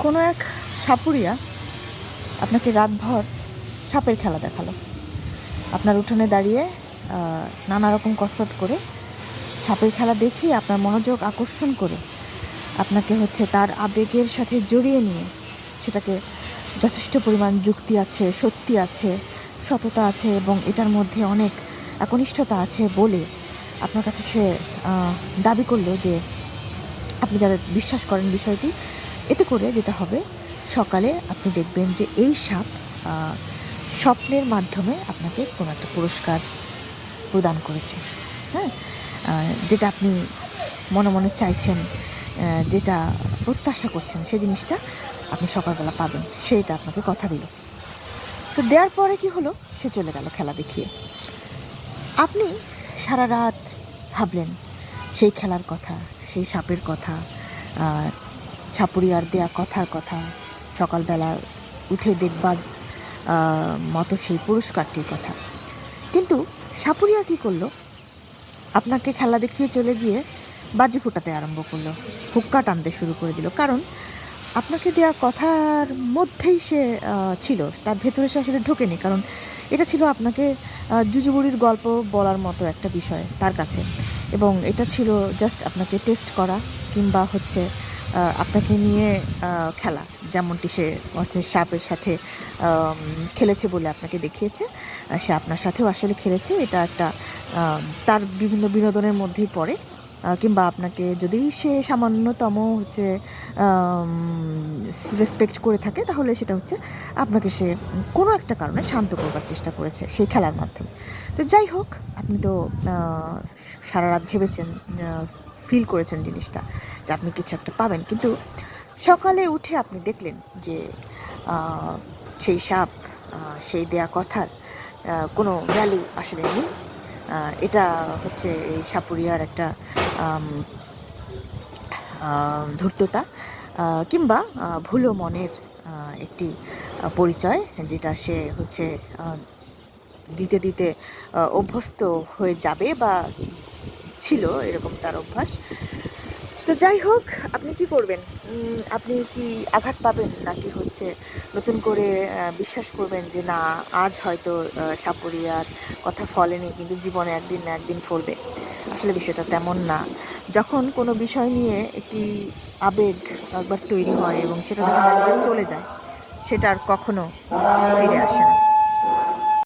কোনো এক সাপুরিয়া আপনাকে রাতভর সাপের খেলা দেখালো। আপনার উঠোনে দাঁড়িয়ে নানা রকম কসরত করে সাপের খেলা দেখিয়ে আপনার মনোযোগ আকর্ষণ করে আপনাকে তার আবেগের সাথে জড়িয়ে নিয়ে সেটাকে যথেষ্ট পরিমাণ যুক্তি আছে, সত্যি আছে, সততা আছে এবং এটার মধ্যে অনেক একনিষ্ঠতা আছে বলে আপনার কাছে সে দাবি করলো যে আপনি যাদের বিশ্বাস করেন বিষয়টি, এতে করে যেটা হবে সকালে আপনি দেখবেন যে এই সাপ স্বপ্নের মাধ্যমে আপনাকে কোনো একটা পুরস্কার প্রদান করেছে। হ্যাঁ, যেটা আপনি মনে মনে চাইছেন, যেটা প্রত্যাশা করছেন, সেই জিনিসটা আপনি সকালবেলা পাবেন, সেটা আপনাকে কথা দিল। তো দেওয়ার পরে কি হলো, সে চলে গেল খেলা দেখিয়ে। আপনি সারা রাত ভাবলেন সেই খেলার কথা, সেই সাপের কথা, ছাপুরিয়ার দেয়া কথার কথা, সকালবেলা উঠে দেখবার মতো সেই পুরস্কারটির কথা। কিন্তু সাপুরিয়া কী করলো, আপনাকে খেলা দেখিয়ে চলে গিয়ে বাজি ফুটাতে আরম্ভ করলো, হুক্কা টানতে শুরু করে দিল। কারণ আপনাকে দেওয়া কথার মধ্যেই সে ছিল, তার ভেতরে সে আসলে ঢোকেনি। কারণ এটা ছিল আপনাকে জুজুবুড়ির গল্প বলার মতো একটা বিষয় তার কাছে, এবং এটা ছিল জাস্ট আপনাকে টেস্ট করা কিংবা আপনাকে নিয়ে খেলা, যেমনটি সে সাপের সাথে খেলেছে বলে আপনাকে দেখিয়েছে, সে আপনার সাথেও আসলে খেলেছে। এটা একটা তার বিভিন্ন বিনোদনের মধ্যেই পড়ে। কিংবা আপনাকে যদি সে সামান্যতম রেসপেক্ট করে থাকে, তাহলে সেটা আপনাকে সে কোনো একটা কারণে শান্ত করবার চেষ্টা করেছে সেই খেলার মাধ্যমে। তো যাই হোক, আপনি তো সারা রাত ভেবেছেন, ফিল করেছেন জিনিসটা যে আপনি কিছু একটা পাবেন, কিন্তু সকালে উঠে আপনি দেখলেন যে সেই সাপ, সেই দেয়া কথার কোনো ভ্যালু আসলে নেই। এটা এই সাপুরিয়ার একটা ধূর্ততা কিংবা ভুলো মনের একটি পরিচয়, যেটা সে দিতে দিতে অভ্যস্ত হয়ে যাবে বা ছিল এরকম তার অভ্যাস। তো যাই হোক, আপনি কি করবেন? আপনি কি আঘাত পাবেন, নাকি নতুন করে বিশ্বাস করবেন যে না, আজ হয়তো সাপুরিয়ার কথা ফলেনি, কিন্তু জীবনে একদিন না একদিন ফলবে? আসলে বিষয়টা তেমন না। যখন কোনো বিষয় নিয়ে একটি আবেগ একবার তৈরি হয় এবং সেটা যখন একবার চলে যায়, সেটা আর কখনো ফিরে আসে না।